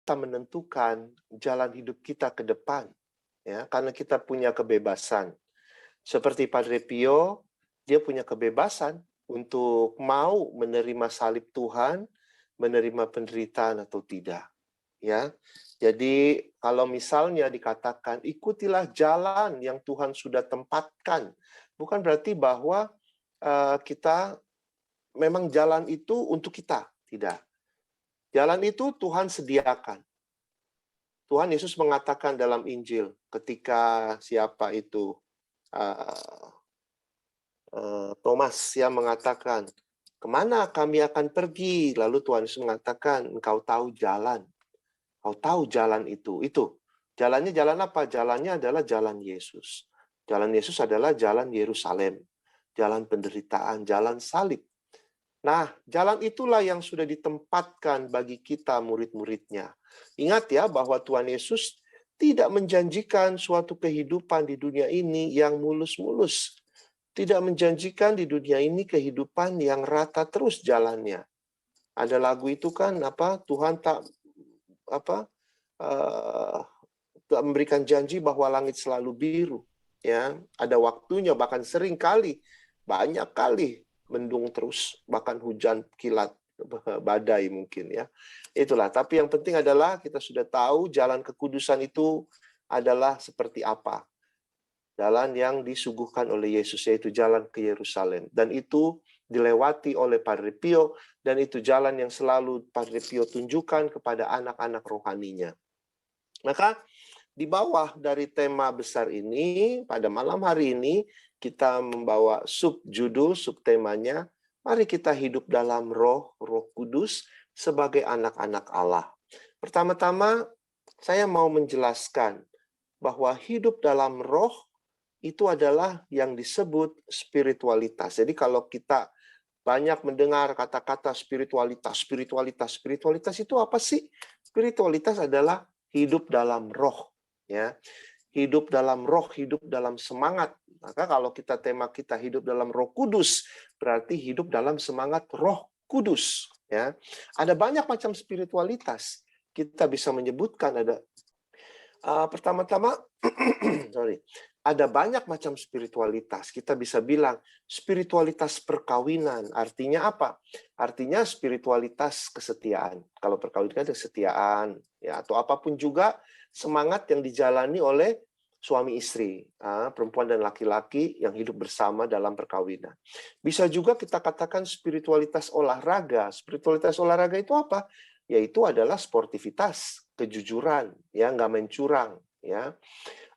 kita menentukan jalan hidup kita ke depan, ya, karena kita punya kebebasan. Seperti Padre Pio, dia punya kebebasan untuk mau menerima salib Tuhan, menerima penderitaan atau tidak, ya. Jadi kalau misalnya dikatakan ikutilah jalan yang Tuhan sudah tempatkan, bukan berarti bahwa kita memang jalan itu untuk kita, tidak. Jalan itu Tuhan sediakan. Tuhan Yesus mengatakan dalam Injil ketika siapa itu Thomas yang mengatakan, kemana kami akan pergi? Lalu Tuhan Yesus mengatakan, engkau tahu jalan. Kau tahu jalan itu. Jalannya jalan apa? Jalannya adalah jalan Yesus. Jalan Yesus adalah jalan Yerusalem. Jalan penderitaan, jalan salib. Nah, jalan itulah yang sudah ditempatkan bagi kita murid-muridnya. Ingat ya bahwa Tuhan Yesus tidak menjanjikan suatu kehidupan di dunia ini yang mulus-mulus. Tidak menjanjikan di dunia ini kehidupan yang rata terus jalannya. Ada lagu itu kan Tuhan tak memberikan janji bahwa langit selalu biru, ya. Ada waktunya, bahkan sering kali, banyak kali mendung terus, bahkan hujan kilat, badai mungkin ya. Itulah, tapi yang penting adalah kita sudah tahu jalan kekudusan itu adalah seperti apa. Jalan yang disuguhkan oleh Yesus, yaitu jalan ke Yerusalem. Dan itu dilewati oleh Padre Pio, dan itu jalan yang selalu Padre Pio tunjukkan kepada anak-anak rohaninya. Maka di bawah dari tema besar ini, pada malam hari ini, kita membawa subjudul, subtemanya, mari kita hidup dalam roh kudus sebagai anak-anak Allah. Pertama-tama, saya mau menjelaskan bahwa hidup dalam roh itu adalah yang disebut spiritualitas. Jadi kalau kita banyak mendengar kata-kata spiritualitas itu apa sih? Spiritualitas adalah hidup dalam roh, ya. Hidup dalam roh, hidup dalam semangat. Maka kalau tema kita hidup dalam Roh Kudus, berarti hidup dalam semangat Roh Kudus, ya. Ada banyak macam spiritualitas. Kita bisa menyebutkan ada pertama-tama ada banyak macam spiritualitas. Kita bisa bilang spiritualitas perkawinan. Artinya apa? Artinya spiritualitas kesetiaan. Kalau perkawinan kesetiaan, ya, atau apapun juga semangat yang dijalani oleh suami istri, perempuan dan laki-laki yang hidup bersama dalam perkawinan. Bisa juga kita katakan spiritualitas olahraga. Spiritualitas olahraga itu apa? Yaitu adalah sportivitas, kejujuran, ya, nggak main curang, ya.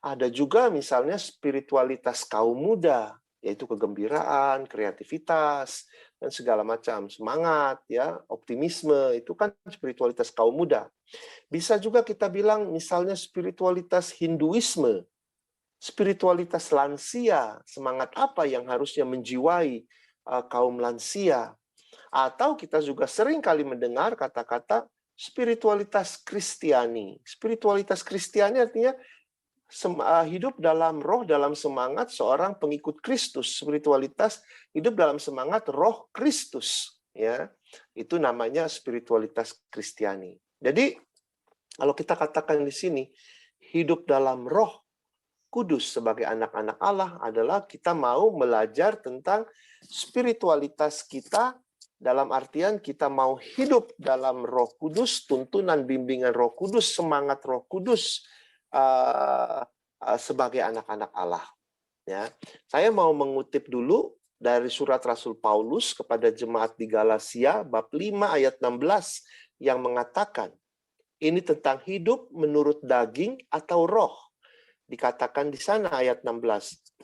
Ada juga misalnya spiritualitas kaum muda, yaitu kegembiraan, kreativitas, dan segala macam semangat, ya, optimisme, itu kan spiritualitas kaum muda. Bisa juga kita bilang misalnya spiritualitas Hinduisme, spiritualitas lansia, semangat apa yang harusnya menjiwai kaum lansia. Atau kita juga sering kali mendengar kata-kata spiritualitas Kristiani. Spiritualitas Kristiani artinya hidup dalam roh, dalam semangat seorang pengikut Kristus. Spiritualitas hidup dalam semangat roh Kristus, ya. Itu namanya spiritualitas Kristiani. Jadi kalau kita katakan di sini hidup dalam roh kudus sebagai anak-anak Allah adalah kita mau belajar tentang spiritualitas kita, dalam artian kita mau hidup dalam Roh Kudus, tuntunan bimbingan Roh Kudus, semangat Roh Kudus sebagai anak-anak Allah. Ya, saya mau mengutip dulu dari surat Rasul Paulus kepada jemaat di Galatia bab 5 ayat 16 yang mengatakan ini tentang hidup menurut daging atau roh. Dikatakan di sana ayat 16,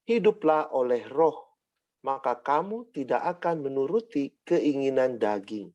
hiduplah oleh roh, maka kamu tidak akan menuruti keinginan daging.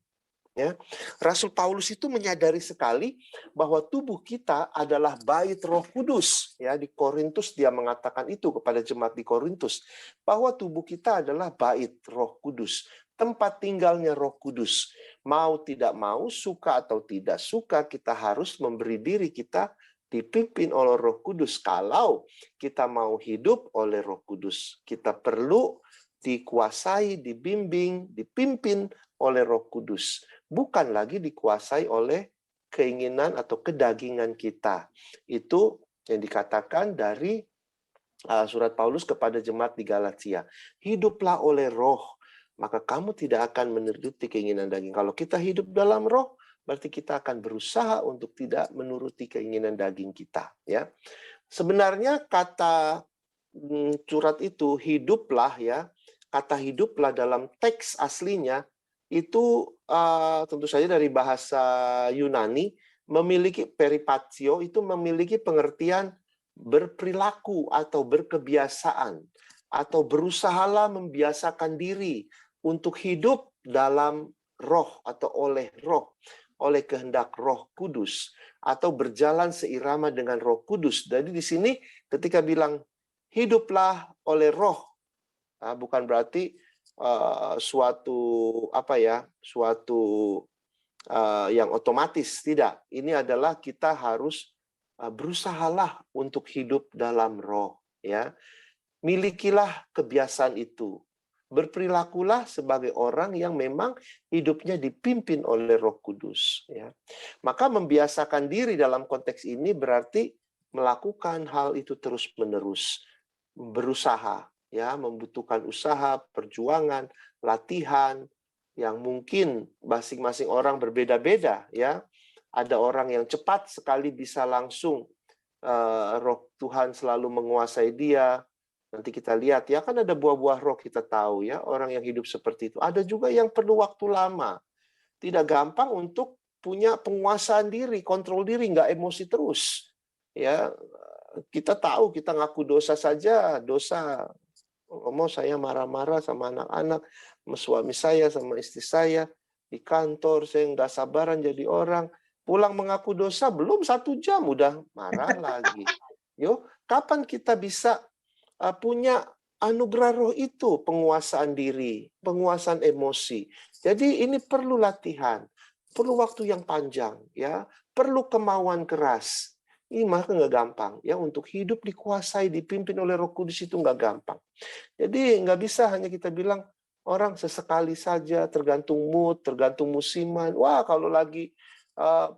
Ya. Rasul Paulus itu menyadari sekali bahwa tubuh kita adalah bait Roh Kudus. Ya, di Korintus dia mengatakan itu kepada jemaat di Korintus, bahwa tubuh kita adalah bait Roh Kudus, tempat tinggalnya Roh Kudus. Mau tidak mau, suka atau tidak suka, kita harus memberi diri kita dipimpin oleh Roh Kudus. Kalau kita mau hidup oleh Roh Kudus, kita perlu dikuasai, dibimbing, dipimpin oleh Roh Kudus. Bukan lagi dikuasai oleh keinginan atau kedagingan kita. Itu yang dikatakan dari surat Paulus kepada jemaat di Galatia. Hiduplah oleh roh, maka kamu tidak akan menuruti keinginan daging. Kalau kita hidup dalam roh, berarti kita akan berusaha untuk tidak menuruti keinginan daging kita. Ya, sebenarnya kata surat itu hiduplah ya, kata hiduplah dalam teks aslinya itu tentu saja dari bahasa Yunani memiliki peripatio, itu memiliki pengertian berperilaku atau berkebiasaan atau berusahalah membiasakan diri untuk hidup dalam roh atau oleh kehendak Roh Kudus atau berjalan seirama dengan Roh Kudus. Jadi di sini ketika bilang hiduplah oleh roh, bukan berarti suatu yang otomatis, tidak. Ini adalah kita harus berusahalah untuk hidup dalam roh, ya. Milikilah kebiasaan itu. Berperilakulah sebagai orang yang memang hidupnya dipimpin oleh Roh Kudus, ya. Maka membiasakan diri dalam konteks ini berarti melakukan hal itu terus-menerus, berusaha, ya, membutuhkan usaha, perjuangan, latihan yang mungkin masing-masing orang berbeda-beda, ya. Ada orang yang cepat sekali bisa langsung roh Tuhan selalu menguasai dia. Nanti kita lihat, ya, kan ada buah-buah roh, kita tahu, ya, orang yang hidup seperti itu. Ada juga yang perlu waktu lama. Tidak gampang untuk punya penguasaan diri, kontrol diri, nggak emosi terus. Ya, kita tahu, kita ngaku dosa saja, dosa. Mau saya marah-marah sama anak-anak, sama suami saya, sama istri saya, di kantor, saya nggak sabaran jadi orang. Pulang mengaku dosa, belum 1 jam, udah marah lagi. Yo, kapan kita bisa punya anugerah roh itu, penguasaan diri, penguasaan emosi. Jadi ini perlu latihan, perlu waktu yang panjang, ya, perlu kemauan keras. Ini maka nggak gampang, ya, untuk hidup dikuasai, dipimpin oleh Roh Kudus itu nggak gampang. Jadi nggak bisa hanya kita bilang orang sesekali saja, tergantung mood, tergantung musiman. Wah, kalau lagi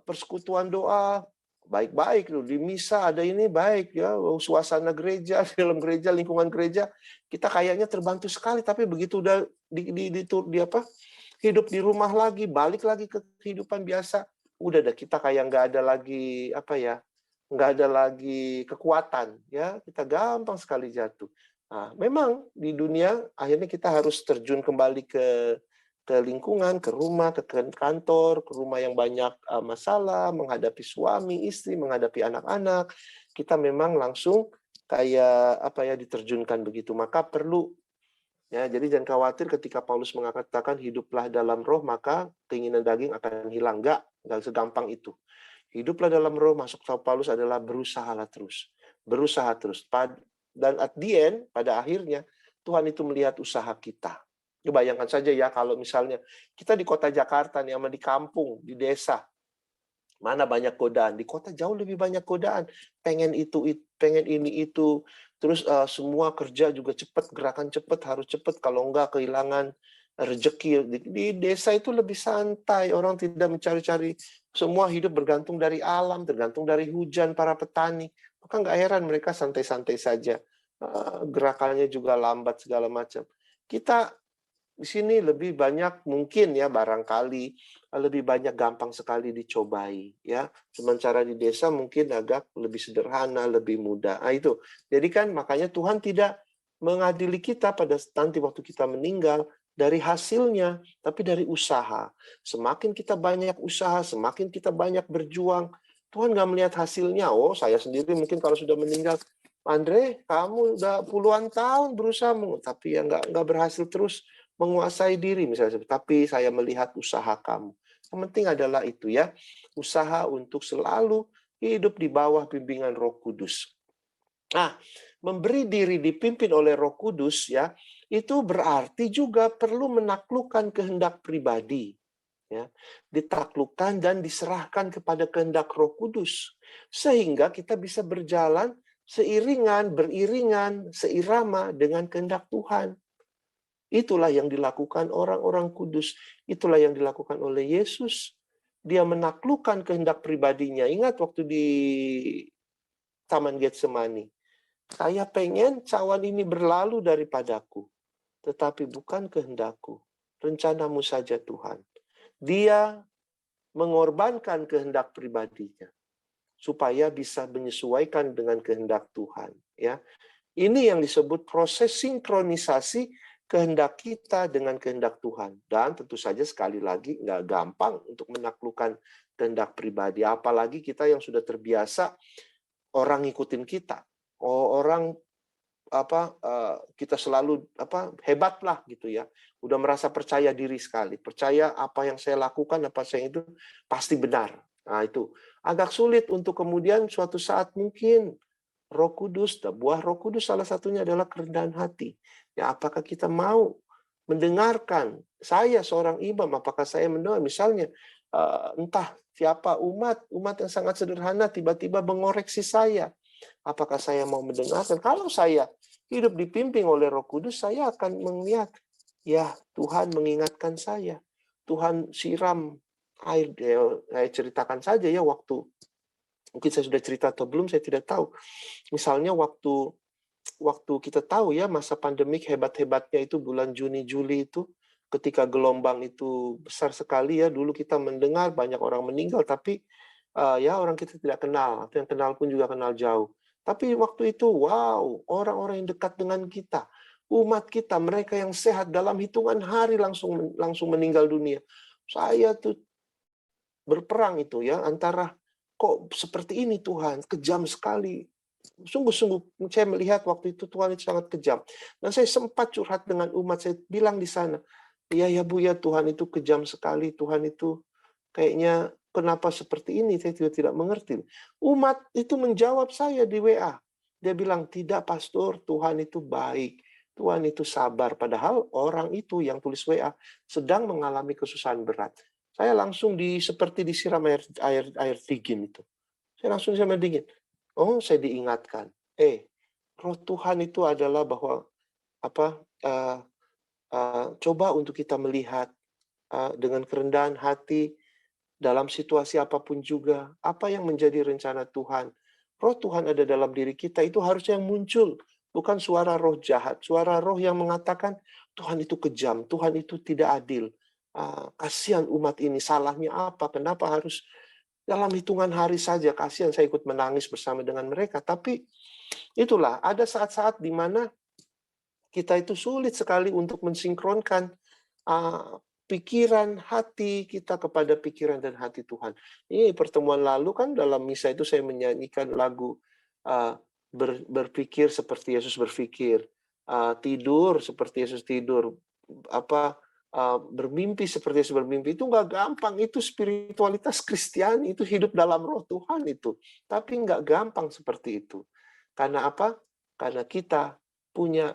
persekutuan doa, baik-baik loh, di misa ada ini baik, ya, suasana gereja, dalam gereja, lingkungan gereja, kita kayaknya terbantu sekali. Tapi begitu udah hidup di rumah lagi, balik lagi ke kehidupan biasa, udah deh, kita kayak nggak ada lagi nggak ada lagi kekuatan, ya, kita gampang sekali jatuh. Nah, memang di dunia akhirnya kita harus terjun kembali ke lingkungan, ke rumah, ke kantor, ke rumah yang banyak masalah, menghadapi suami, istri, menghadapi anak-anak. Kita memang langsung kayak diterjunkan begitu. Maka perlu, ya, jadi jangan khawatir ketika Paulus mengatakan hiduplah dalam roh, maka keinginan daging akan hilang. Enggak segampang itu. Hiduplah dalam roh, masuk Paulus adalah berusahalah terus. Berusaha terus. Dan at the end, pada akhirnya, Tuhan itu melihat usaha kita. Bayangkan saja, ya, kalau misalnya kita di kota Jakarta nih, sama di kampung, di desa, mana banyak godaan. Di kota jauh lebih banyak godaan. Pengen pengen ini itu. Terus semua kerja juga cepat, gerakan cepat, harus cepat. Kalau enggak kehilangan rezeki. Di desa itu lebih santai. Orang tidak mencari-cari. Semua hidup bergantung dari alam, tergantung dari hujan para petani. Maka nggak heran mereka santai-santai saja. Gerakannya juga lambat segala macam. Kita di sini lebih banyak mungkin, ya, barangkali lebih banyak gampang sekali dicobai, ya. Sementara di desa mungkin agak lebih sederhana, lebih mudah. Nah, itu. Jadi kan makanya Tuhan tidak mengadili kita pada nanti waktu kita meninggal dari hasilnya, tapi dari usaha. Semakin kita banyak usaha, semakin kita banyak berjuang, Tuhan nggak melihat hasilnya. Oh, saya sendiri mungkin kalau sudah meninggal, Andre, kamu udah puluhan tahun berusaha, tapi ya nggak berhasil terus menguasai diri misalnya, tapi saya melihat usaha kamu. Yang penting adalah itu, ya, usaha untuk selalu hidup di bawah bimbingan Roh Kudus. Nah, memberi diri dipimpin oleh Roh Kudus, ya, itu berarti juga perlu menaklukkan kehendak pribadi, ya, ditaklukkan dan diserahkan kepada kehendak Roh Kudus, sehingga kita bisa berjalan beriringan, seirama dengan kehendak Tuhan. Itulah yang dilakukan orang-orang kudus. Itulah yang dilakukan oleh Yesus. dia menaklukkan kehendak pribadinya. Ingat waktu di Taman Getsemani, saya pengen cawan ini berlalu daripadaku, tetapi bukan kehendakku, rencanamu saja Tuhan. Dia mengorbankan kehendak pribadinya supaya bisa menyesuaikan dengan kehendak Tuhan. Ya, ini yang disebut proses sinkronisasi kehendak kita dengan kehendak Tuhan. Dan tentu saja sekali lagi nggak gampang untuk menaklukkan kehendak pribadi. Apalagi kita yang sudah terbiasa orang ngikutin kita. Orang kita selalu hebat lah gitu ya. Udah merasa percaya diri sekali. Percaya apa yang saya lakukan, apa saya itu pasti benar. Nah itu agak sulit untuk kemudian suatu saat mungkin Roh Kudus, buah Roh Kudus salah satunya adalah kerendahan hati. Ya, apakah kita mau mendengarkan? Saya seorang imam, apakah saya mendengar misalnya entah siapa umat yang sangat sederhana tiba-tiba mengoreksi saya. Apakah saya mau mendengarkan? Kalau saya hidup dipimpin oleh Roh Kudus, saya akan melihat, ya Tuhan mengingatkan saya. Tuhan siram air, saya ceritakan saja ya waktu, mungkin saya sudah cerita atau belum, saya tidak tahu. Misalnya waktu kita tahu ya masa pandemik hebat-hebatnya itu bulan Juni Juli itu, ketika gelombang itu besar sekali ya, dulu kita mendengar banyak orang meninggal, tapi ya orang kita tidak kenal, atau yang kenal pun juga kenal jauh. Tapi waktu itu wow, orang-orang yang dekat dengan kita, umat kita, mereka yang sehat dalam hitungan hari langsung meninggal dunia. Saya tuh berperang itu ya antara kok seperti ini Tuhan, kejam sekali. Sungguh-sungguh saya melihat waktu itu Tuhan itu sangat kejam. Dan saya sempat curhat dengan umat, saya bilang di sana, iya ya Bu ya, Tuhan itu kejam sekali, Tuhan itu kayaknya kenapa seperti ini, saya tidak mengerti. Umat itu menjawab saya di WA. Dia bilang, tidak pastor, Tuhan itu baik, Tuhan itu sabar. Padahal orang itu yang tulis WA sedang mengalami kesusahan berat. Saya langsung seperti disiram air dingin itu. Saya langsung sama dingin. Oh, saya diingatkan. Roh Tuhan itu adalah bahwa coba untuk kita melihat dengan kerendahan hati dalam situasi apapun juga apa yang menjadi rencana Tuhan. Roh Tuhan ada dalam diri kita, itu harusnya yang muncul, bukan suara roh jahat, suara roh yang mengatakan Tuhan itu kejam, Tuhan itu tidak adil. Kasihan umat ini, salahnya apa? Kenapa harus dalam hitungan hari saja, kasihan saya ikut menangis bersama dengan mereka. Tapi itulah, ada saat-saat di mana kita itu sulit sekali untuk mensinkronkan pikiran hati kita kepada pikiran dan hati Tuhan. Ini pertemuan lalu kan dalam misa itu saya menyanyikan lagu berpikir seperti Yesus berpikir, tidur seperti Yesus tidur, bermimpi seperti Yesus bermimpi. Itu nggak gampang, itu spiritualitas Kristiani, itu hidup dalam roh Tuhan itu. Tapi nggak gampang seperti itu. Karena apa? Karena kita punya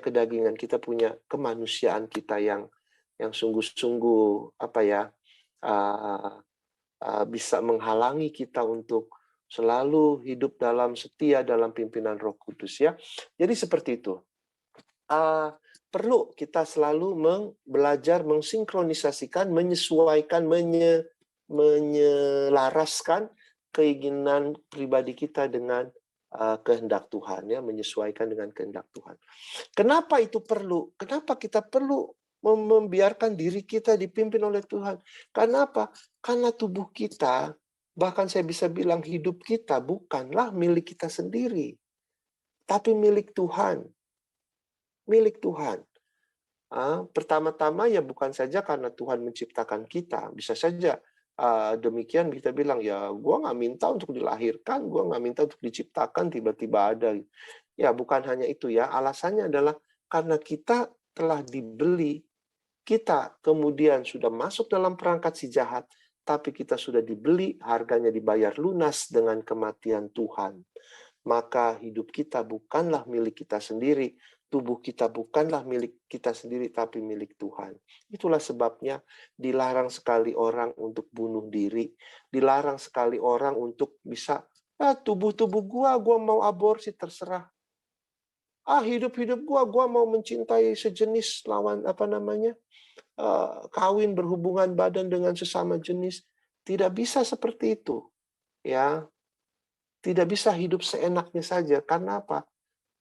kedagingan, kita punya kemanusiaan kita yang sungguh-sungguh bisa menghalangi kita untuk selalu hidup dalam setia dalam pimpinan Roh Kudus ya. Jadi seperti itu. Perlu kita selalu belajar mensinkronisasikan, menyesuaikan, menyelaraskan keinginan pribadi kita dengan kehendak Tuhan ya, menyesuaikan dengan kehendak Tuhan. Kenapa itu perlu? Kenapa kita perlu membiarkan diri kita dipimpin oleh Tuhan? Karena apa? Karena tubuh kita, bahkan saya bisa bilang hidup kita bukanlah milik kita sendiri, tapi milik Tuhan. Milik Tuhan. Pertama-tama ya bukan saja karena Tuhan menciptakan kita, bisa saja demikian kita bilang ya gue nggak minta untuk dilahirkan, gue nggak minta untuk diciptakan, tiba-tiba ada. Ya bukan hanya itu ya, alasannya adalah karena kita telah dibeli, kita kemudian sudah masuk dalam perangkat si jahat, tapi kita sudah dibeli, harganya dibayar lunas dengan kematian Tuhan. Maka hidup kita bukanlah milik kita sendiri, tubuh kita bukanlah milik kita sendiri, tapi milik Tuhan. Itulah sebabnya dilarang sekali orang untuk bunuh diri, dilarang sekali orang untuk bisa, tubuh-tubuh gua mau aborsi, terserah. Hidup-hidup gua mau mencintai sejenis lawan kawin berhubungan badan dengan sesama jenis. Tidak bisa seperti itu, ya. Tidak bisa hidup seenaknya saja. Karena apa?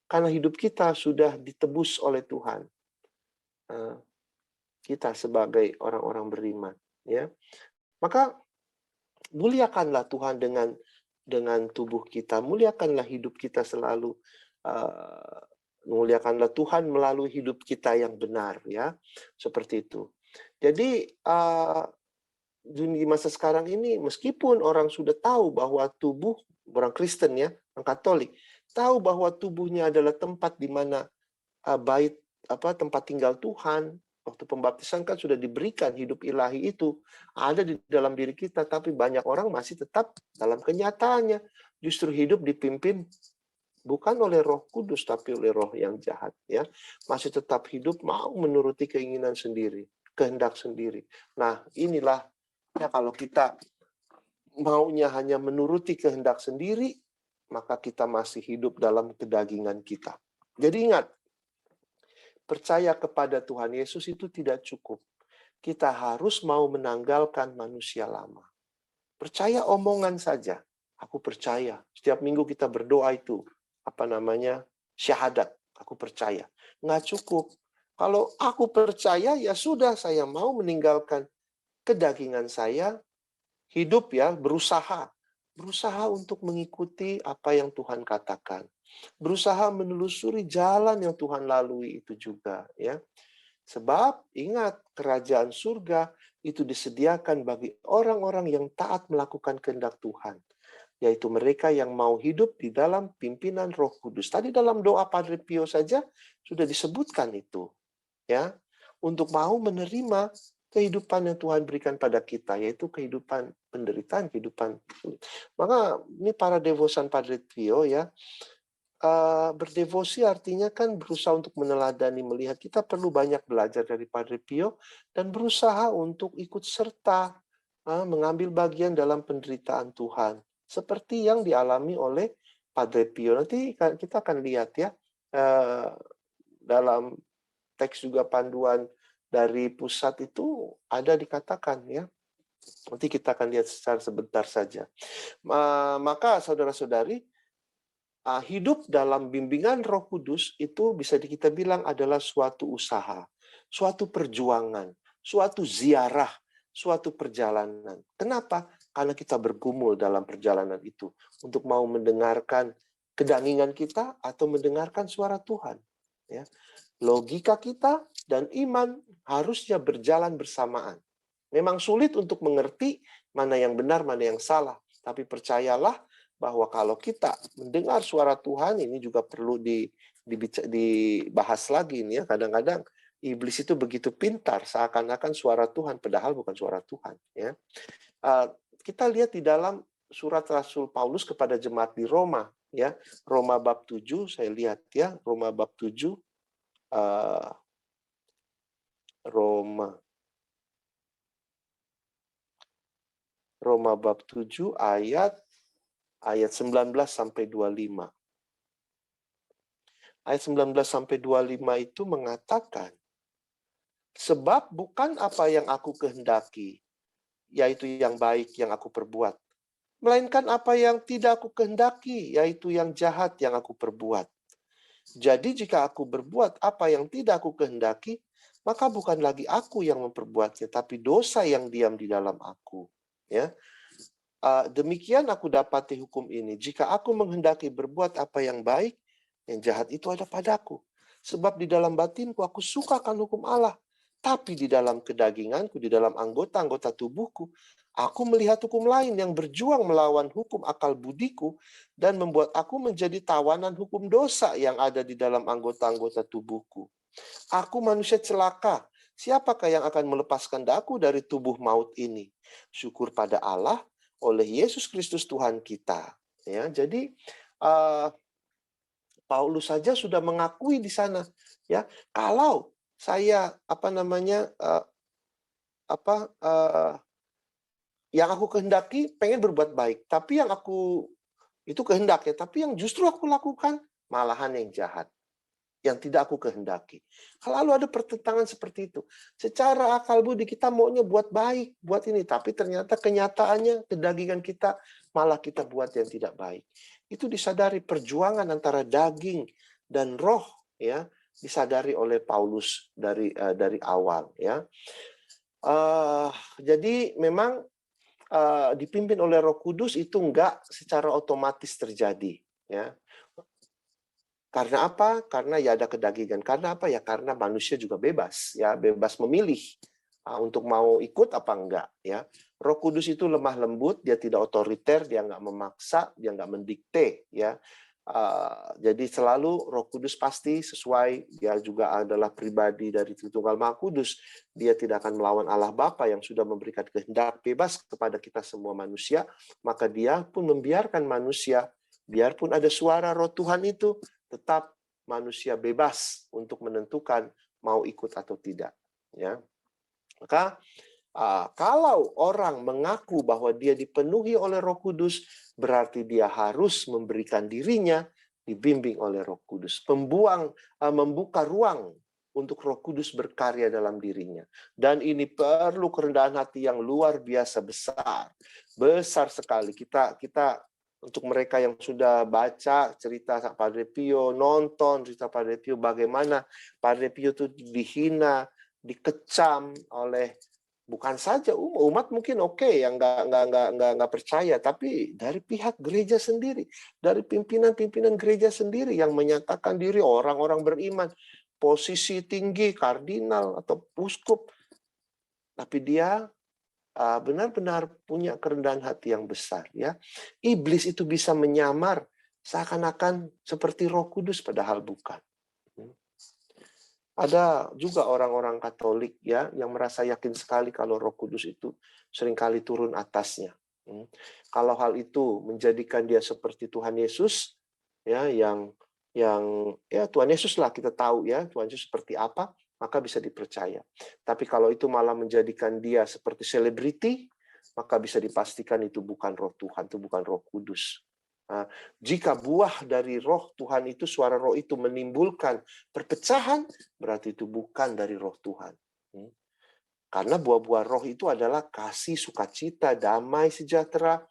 Karena hidup kita sudah ditebus oleh Tuhan. Kita sebagai orang-orang beriman, ya. Maka muliakanlah Tuhan dengan tubuh kita, muliakanlah hidup kita selalu, muliakanlah Tuhan melalui hidup kita yang benar, ya, seperti itu. Jadi di masa sekarang ini, meskipun orang sudah tahu bahwa tubuh orang Kristen, ya, orang Katolik, tahu bahwa tubuhnya adalah tempat di mana tempat tinggal Tuhan. Waktu pembaptisan kan sudah diberikan hidup ilahi itu ada di dalam diri kita, tapi banyak orang masih tetap dalam kenyataannya justru hidup dipimpin bukan oleh Roh Kudus tapi oleh roh yang jahat, ya. Masih tetap hidup mau menuruti keinginan sendiri, kehendak sendiri. Nah, inilah ya, kalau kita maunya hanya menuruti kehendak sendiri, maka kita masih hidup dalam kedagingan kita. Jadi ingat, percaya kepada Tuhan Yesus itu tidak cukup. Kita harus mau menanggalkan manusia lama. Percaya omongan saja. Aku percaya. Setiap minggu kita berdoa itu. Syahadat. Aku percaya. Nggak cukup. Kalau aku percaya, ya sudah, saya mau meninggalkan kedagingan saya. Hidup, ya, berusaha. Berusaha untuk mengikuti apa yang Tuhan katakan. Berusaha menelusuri jalan yang Tuhan lalui itu juga, ya. Sebab ingat, kerajaan surga itu disediakan bagi orang-orang yang taat melakukan kehendak Tuhan, yaitu mereka yang mau hidup di dalam pimpinan Roh Kudus. Tadi dalam doa Padre Pio saja sudah disebutkan itu, ya. Untuk mau menerima kehidupan yang Tuhan berikan pada kita, yaitu kehidupan penderitaan, kehidupan sulit. Maka ini para devosan Padre Pio, ya, berdevosi artinya kan berusaha untuk meneladani, melihat. Kita perlu banyak belajar dari Padre Pio dan berusaha untuk ikut serta mengambil bagian dalam penderitaan Tuhan seperti yang dialami oleh Padre Pio. Nanti kita akan lihat, ya, dalam teks juga panduan dari pusat itu ada dikatakan, ya. Nanti kita akan lihat secara sebentar saja. Maka saudara-saudari, hidup dalam bimbingan Roh Kudus itu bisa kita bilang adalah suatu usaha, suatu perjuangan, suatu ziarah, suatu perjalanan. Kenapa? Karena kita bergumul dalam perjalanan itu untuk mau mendengarkan kedagingan kita atau mendengarkan suara Tuhan, ya. Logika kita dan iman harusnya berjalan bersamaan. Memang sulit untuk mengerti mana yang benar, mana yang salah, tapi percayalah bahwa kalau kita mendengar suara Tuhan, ini juga perlu dibahas lagi, ya. Kadang-kadang iblis itu begitu pintar, seakan-akan suara Tuhan, padahal bukan suara Tuhan, ya. Kita lihat di dalam surat Rasul Paulus kepada jemaat di Roma, ya. Roma bab 7, saya lihat, ya. Roma bab 7, Roma bab 7 ayat 19 sampai 25. Ayat 19 sampai 25 itu mengatakan, sebab bukan apa yang aku kehendaki, yaitu yang baik yang aku perbuat, melainkan apa yang tidak aku kehendaki, yaitu yang jahat yang aku perbuat. Jadi jika aku berbuat apa yang tidak aku kehendaki, maka bukan lagi aku yang memperbuatnya, tapi dosa yang diam di dalam aku, ya. Demikian aku dapati hukum ini. Jika aku menghendaki berbuat apa yang baik, yang jahat itu ada padaku. Sebab di dalam batinku aku suka akan hukum Allah. Tapi di dalam kedaginganku, di dalam anggota-anggota tubuhku, aku melihat hukum lain yang berjuang melawan hukum akal budiku dan membuat aku menjadi tawanan hukum dosa yang ada di dalam anggota-anggota tubuhku. Aku manusia celaka. Siapakah yang akan melepaskan daku dari tubuh maut ini? Syukur pada Allah oleh Yesus Kristus Tuhan kita, ya. Jadi Paulus saja sudah mengakui di sana, ya, kalau saya yang aku kehendaki pengen berbuat baik, tapi yang aku itu kehendaknya, tapi yang justru aku lakukan malahan yang jahat. yang tidak aku kehendaki. Kalau ada pertentangan seperti itu. Secara akal budi kita maunya buat baik, buat ini. Tapi ternyata kenyataannya kedagingan kita malah kita buat yang tidak baik. Itu disadari perjuangan antara daging dan roh, ya, disadari oleh Paulus dari awal, ya. Jadi memang dipimpin oleh Roh Kudus itu enggak secara otomatis terjadi, ya. Karena apa? Karena ya ada kedagingan. Karena apa? Ya karena manusia juga bebas, ya, bebas memilih untuk mau ikut apa enggak, ya. Roh Kudus itu lemah lembut, dia tidak otoriter, dia enggak memaksa, dia enggak mendikte, ya. Jadi selalu Roh Kudus pasti sesuai, dia juga adalah pribadi dari Tritunggal Maha Kudus. Dia tidak akan melawan Allah Bapa yang sudah memberikan kehendak bebas kepada kita semua manusia, maka dia pun membiarkan manusia, biarpun ada suara Roh Tuhan itu, tetap manusia bebas untuk menentukan mau ikut atau tidak, ya. Maka kalau orang mengaku bahwa dia dipenuhi oleh Roh Kudus, berarti dia harus memberikan dirinya dibimbing oleh Roh Kudus, membuka ruang untuk Roh Kudus berkarya dalam dirinya. Dan ini perlu kerendahan hati yang luar biasa besar sekali. Kita untuk mereka yang sudah baca cerita Padre Pio, nonton cerita Padre Pio, bagaimana Padre Pio itu dihina, dikecam oleh bukan saja umat mungkin yang nggak percaya, tapi dari pihak gereja sendiri, dari pimpinan gereja sendiri yang menyatakan diri orang-orang beriman, posisi tinggi, kardinal atau uskup, tapi dia benar-benar punya kerendahan hati yang besar, ya. Iblis itu bisa menyamar seakan-akan seperti Roh Kudus, padahal bukan. Ada juga orang-orang Katolik, ya, yang merasa yakin sekali kalau Roh Kudus itu seringkali turun atasnya. Kalau hal itu menjadikan dia seperti Tuhan Yesus, ya, yang ya Tuhan Yesus lah, kita tahu, ya, Tuhan Yesus seperti apa, maka bisa dipercaya. Tapi kalau itu malah menjadikan dia seperti selebriti, maka bisa dipastikan itu bukan Roh Tuhan, itu bukan Roh Kudus. Jika buah dari Roh Tuhan itu, suara Roh itu menimbulkan perpecahan, berarti itu bukan dari Roh Tuhan. Karena buah-buah Roh itu adalah kasih, sukacita, damai, sejahtera,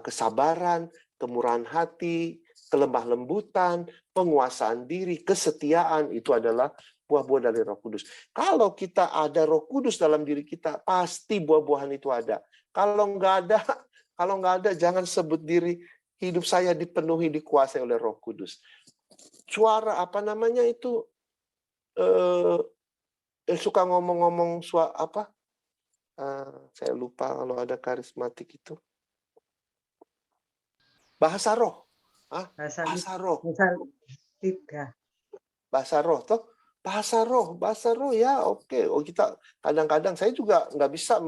kesabaran, kemurahan hati, kelemah lembutan, penguasaan diri, kesetiaan, itu adalah buah-buah dari Roh Kudus. Kalau kita ada Roh Kudus dalam diri kita, pasti buah-buahan itu ada. Kalau nggak ada, jangan sebut diri hidup saya dipenuhi, dikuasai oleh Roh Kudus. Suara apa namanya itu? Suka ngomong-ngomong apa? Saya lupa kalau ada karismatik itu. Bahasa roh. Bahasa roh. Bahasa roh toh? Bahasa roh ya, oke. Kita kadang-kadang saya juga nggak bisa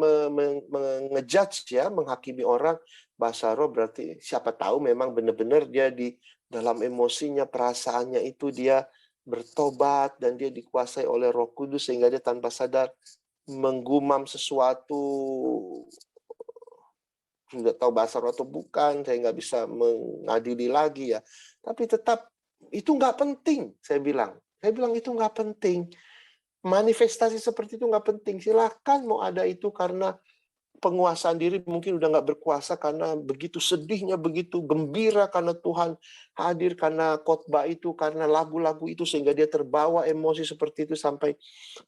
ngejudge, ya, menghakimi orang. Bahasa roh berarti siapa tahu memang benar-benar dia di dalam emosinya, perasaannya itu dia bertobat dan dia dikuasai oleh Roh Kudus sehingga dia tanpa sadar menggumam sesuatu. Sudah tahu bahasa roh atau bukan, saya nggak bisa mengadili lagi, ya. Tapi tetap itu nggak penting, saya bilang itu nggak penting. Manifestasi seperti itu nggak penting. Silakan mau ada itu karena penguasaan diri, mungkin udah nggak berkuasa karena begitu sedihnya, begitu gembira karena Tuhan hadir, karena khotbah itu, karena lagu-lagu itu, sehingga dia terbawa emosi seperti itu sampai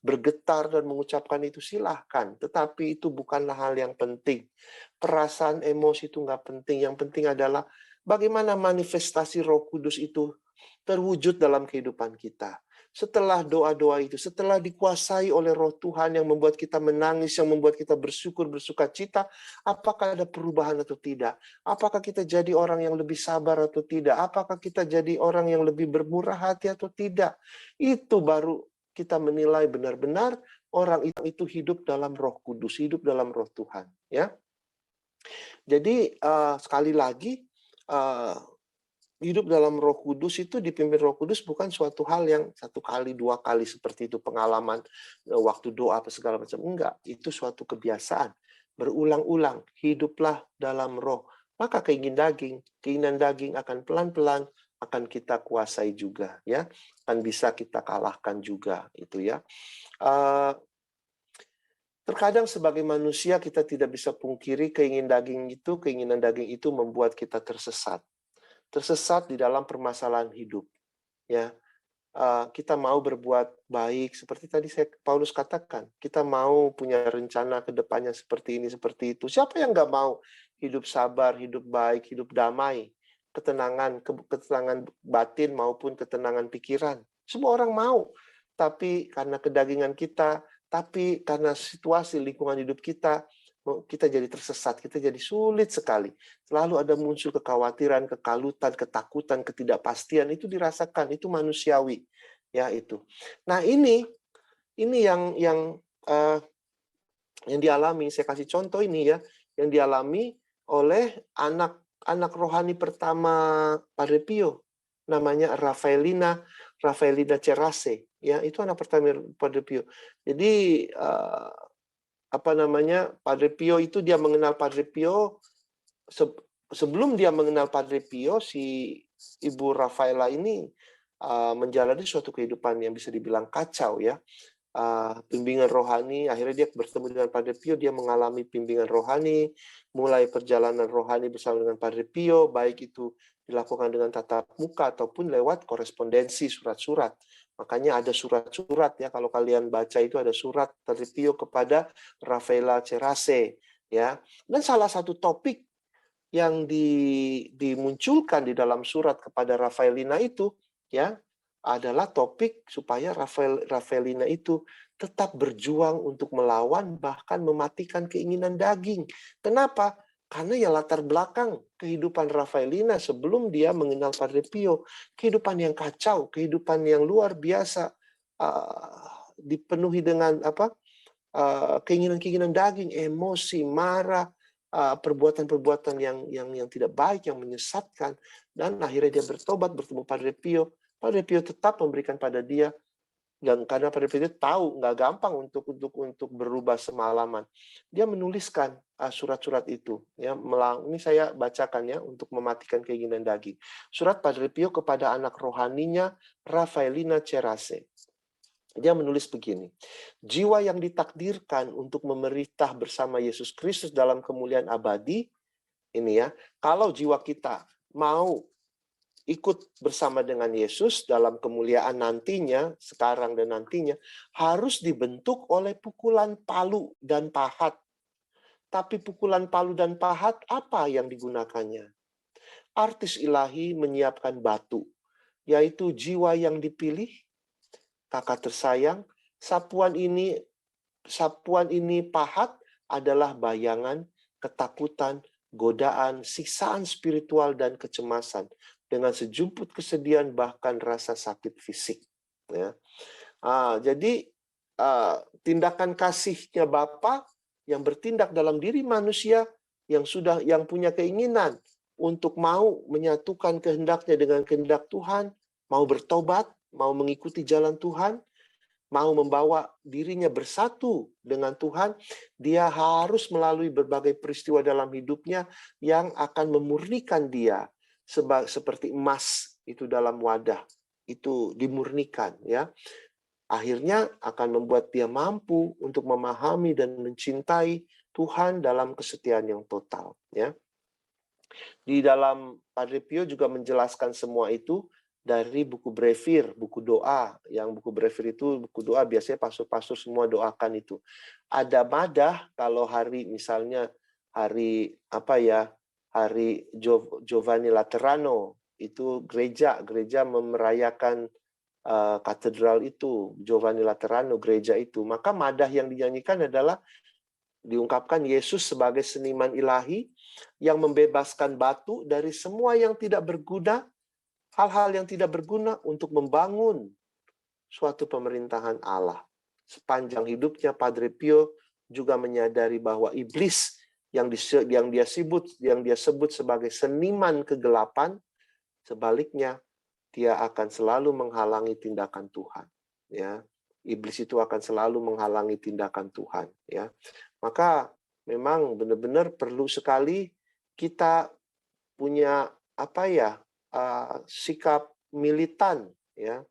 bergetar dan mengucapkan itu, silahkan. Tetapi itu bukanlah hal yang penting. Perasaan emosi itu nggak penting. Yang penting adalah bagaimana manifestasi Roh Kudus itu terwujud dalam kehidupan kita. Setelah doa-doa itu, setelah dikuasai oleh Roh Tuhan yang membuat kita menangis, yang membuat kita bersyukur, bersuka cita, apakah ada perubahan atau tidak? Apakah kita jadi orang yang lebih sabar atau tidak? Apakah kita jadi orang yang lebih bermurah hati atau tidak? Itu baru kita menilai benar-benar orang itu hidup dalam Roh Kudus, hidup dalam Roh Tuhan, ya. Jadi sekali lagi, hidup dalam Roh Kudus itu, dipimpin Roh Kudus, bukan suatu hal yang satu kali, dua kali seperti itu pengalaman waktu doa apa segala macam. Enggak, itu suatu kebiasaan. Berulang-ulang, hiduplah dalam Roh. Maka keinginan daging akan pelan-pelan akan kita kuasai juga, ya, akan bisa kita kalahkan juga, itu ya. Terkadang sebagai manusia kita tidak bisa pungkiri keinginan daging itu membuat kita tersesat. Tersesat di dalam permasalahan hidup, ya. Kita mau berbuat baik seperti tadi Paulus katakan, kita mau punya rencana ke depannya seperti ini, seperti itu. Siapa yang nggak mau hidup sabar, hidup baik, hidup damai, ketenangan batin maupun ketenangan pikiran. Semua orang mau. Tapi karena kedagingan kita, tapi karena situasi lingkungan hidup kita jadi tersesat, kita jadi sulit sekali. Selalu ada muncul kekhawatiran, kekalutan, ketakutan, ketidakpastian, itu dirasakan, itu manusiawi, ya itu. Nah ini yang dialami, saya kasih contoh ini ya, yang dialami oleh anak rohani pertama Padre Pio, namanya Rafaelina Cerase, ya itu anak pertama Padre Pio. Jadi Padre Pio itu dia mengenal Padre Pio sebelum dia mengenal Padre Pio, si Ibu Rafaela ini menjalani suatu kehidupan yang bisa dibilang kacau ya. Bimbingan rohani, akhirnya dia bertemu dengan Padre Pio, dia mengalami bimbingan rohani, mulai perjalanan rohani bersama dengan Padre Pio, baik itu dilakukan dengan tatap muka ataupun lewat korespondensi surat-surat. Makanya ada surat-surat ya, kalau kalian baca itu ada surat Padre Pio kepada Rafaela Cerase ya. Dan salah satu topik yang dimunculkan di dalam surat kepada Rafaelina itu ya adalah topik supaya Rafaelina itu tetap berjuang untuk melawan bahkan mematikan keinginan daging. Kenapa? Karena ya latar belakang kehidupan Rafaelina sebelum dia mengenal Padre Pio, kehidupan yang kacau, kehidupan yang luar biasa, dipenuhi dengan keinginan-keinginan daging, emosi, marah, perbuatan-perbuatan yang tidak baik, yang menyesatkan, dan akhirnya dia bertobat, bertemu Padre Pio. Padre Pio tetap memberikan pada dia, karena Padre Pio tahu nggak gampang untuk berubah semalaman. Dia menuliskan surat-surat itu. Ya, ini saya bacakan ya untuk mematikan keinginan daging. Surat Padre Pio kepada anak rohaninya Rafaelina Cerase. Dia menulis begini, jiwa yang ditakdirkan untuk memerintah bersama Yesus Kristus dalam kemuliaan abadi, ini ya, kalau jiwa kita mau ikut bersama dengan Yesus dalam kemuliaan nantinya, sekarang dan nantinya, harus dibentuk oleh pukulan palu dan pahat. Tapi pukulan palu dan pahat apa yang digunakannya? Artis ilahi menyiapkan batu, yaitu jiwa yang dipilih, kakak tersayang, sapuan ini pahat adalah bayangan, ketakutan, godaan, siksaan spiritual dan kecemasan dengan sejumput kesedihan bahkan rasa sakit fisik. Ya. Jadi tindakan kasihnya Bapa yang bertindak dalam diri manusia yang punya keinginan untuk mau menyatukan kehendaknya dengan kehendak Tuhan, mau bertobat, mau mengikuti jalan Tuhan, mau membawa dirinya bersatu dengan Tuhan, dia harus melalui berbagai peristiwa dalam hidupnya yang akan memurnikan dia seperti emas itu dalam wadah, itu dimurnikan ya. Akhirnya akan membuat dia mampu untuk memahami dan mencintai Tuhan dalam kesetiaan yang total ya. Di dalam Padre Pio juga menjelaskan semua itu dari buku Brevir, buku doa. Yang buku Brevir itu buku doa, biasanya pastor-pastor semua doakan itu. Ada madah kalau hari misalnya hari Giovanni Laterano, itu gereja memerayakan katedral itu, Giovanni Laterano, gereja itu. Maka madah yang dinyanyikan adalah diungkapkan Yesus sebagai seniman ilahi yang membebaskan batu dari semua yang tidak berguna, hal-hal yang tidak berguna untuk membangun suatu pemerintahan Allah. Sepanjang hidupnya Padre Pio juga menyadari bahwa iblis yang dia sebut sebagai seniman kegelapan, sebaliknya dia akan selalu menghalangi tindakan Tuhan. Ya, iblis itu akan selalu menghalangi tindakan Tuhan. Ya, maka memang benar-benar perlu sekali kita punya sikap militan, ya,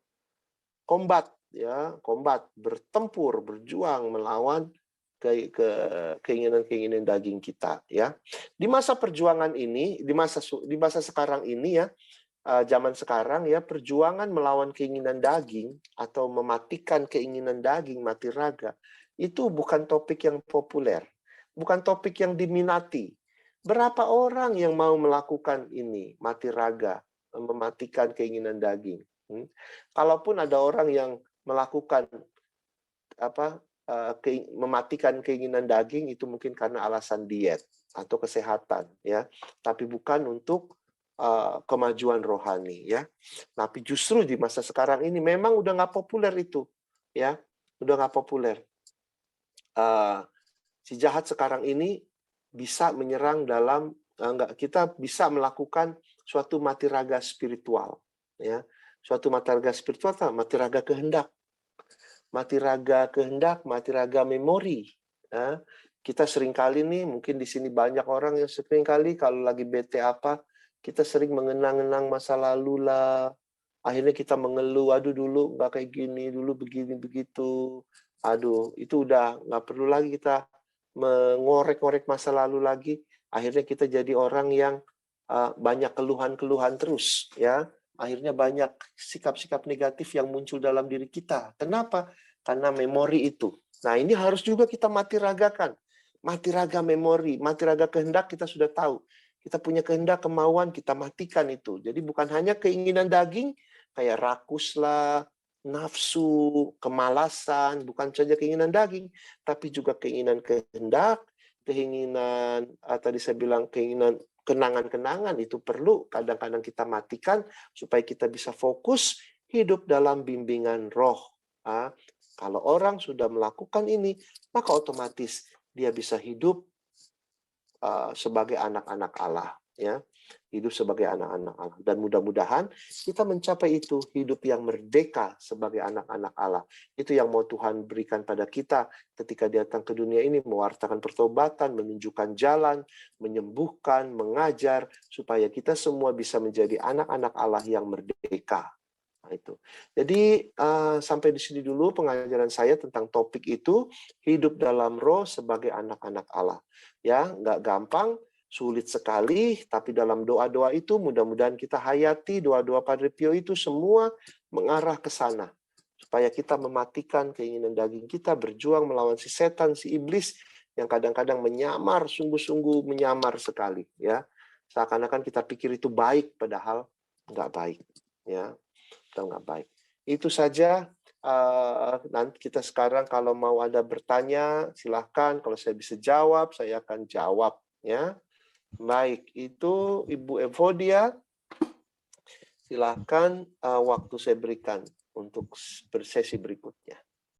combat, bertempur, berjuang melawan keinginan-keinginan daging kita, ya. Di masa perjuangan ini, di masa sekarang ini, ya, zaman sekarang, ya, perjuangan melawan keinginan daging atau mematikan keinginan daging, mati raga, itu bukan topik yang populer, bukan topik yang diminati. Berapa orang yang mau melakukan ini, mati raga, mematikan keinginan daging? Kalaupun ada orang yang melakukan mematikan keinginan daging, itu mungkin karena alasan diet atau kesehatan, ya, tapi bukan untuk kemajuan rohani, ya. Tapi justru di masa sekarang ini memang udah nggak populer itu, ya, udah nggak populer. Si jahat sekarang ini bisa menyerang dalam kita bisa melakukan suatu mati raga spiritual, ya. Suatu mati raga spiritual, mati raga kehendak. Mati raga kehendak, mati raga memori. Ya. Kita seringkali nih, mungkin di sini banyak orang yang seringkali kalau lagi bete apa, kita sering mengenang-enang masa lalu lah. Akhirnya kita mengeluh, aduh dulu nggak kayak gini, dulu begini begitu. Aduh, itu udah nggak perlu lagi kita mengorek-ngorek masa lalu lagi. Akhirnya kita jadi orang yang banyak keluhan-keluhan terus, ya. Akhirnya banyak sikap-sikap negatif yang muncul dalam diri kita. Kenapa? Karena memori itu. Nah, ini harus juga kita mati ragakan. Mati raga memori, mati raga kehendak kita sudah tahu. Kita punya kehendak, kemauan, kita matikan itu. Jadi bukan hanya keinginan daging, kayak rakus lah, nafsu, kemalasan, bukan saja keinginan daging, tapi juga keinginan kehendak, keinginan, tadi saya bilang keinginan kenangan-kenangan itu perlu kadang-kadang kita matikan supaya kita bisa fokus hidup dalam bimbingan roh. Kalau orang sudah melakukan ini, maka otomatis dia bisa hidup sebagai anak-anak Allah, ya, hidup sebagai anak-anak Allah. Dan mudah-mudahan kita mencapai itu, hidup yang merdeka sebagai anak-anak Allah. Itu yang mau Tuhan berikan pada kita ketika datang ke dunia ini, mewartakan pertobatan, menunjukkan jalan, menyembuhkan, mengajar, supaya kita semua bisa menjadi anak-anak Allah yang merdeka. Nah, itu. Jadi sampai di sini dulu pengajaran saya tentang topik itu, hidup dalam roh sebagai anak-anak Allah. Ya, nggak gampang, sulit sekali, tapi dalam doa-doa itu mudah-mudahan kita hayati doa-doa Padre Pio itu semua mengarah ke sana. Supaya kita mematikan keinginan daging kita, berjuang melawan si setan, si iblis yang kadang-kadang menyamar, sungguh-sungguh menyamar sekali, ya. Seakan-akan kita pikir itu baik, padahal nggak baik, ya. Atau nggak baik. Itu saja. Nanti kita sekarang kalau mau ada bertanya, silahkan. Kalau saya bisa jawab, saya akan jawab, ya. Baik, itu Ibu Evodia, silahkan waktu saya berikan untuk bersesi berikut.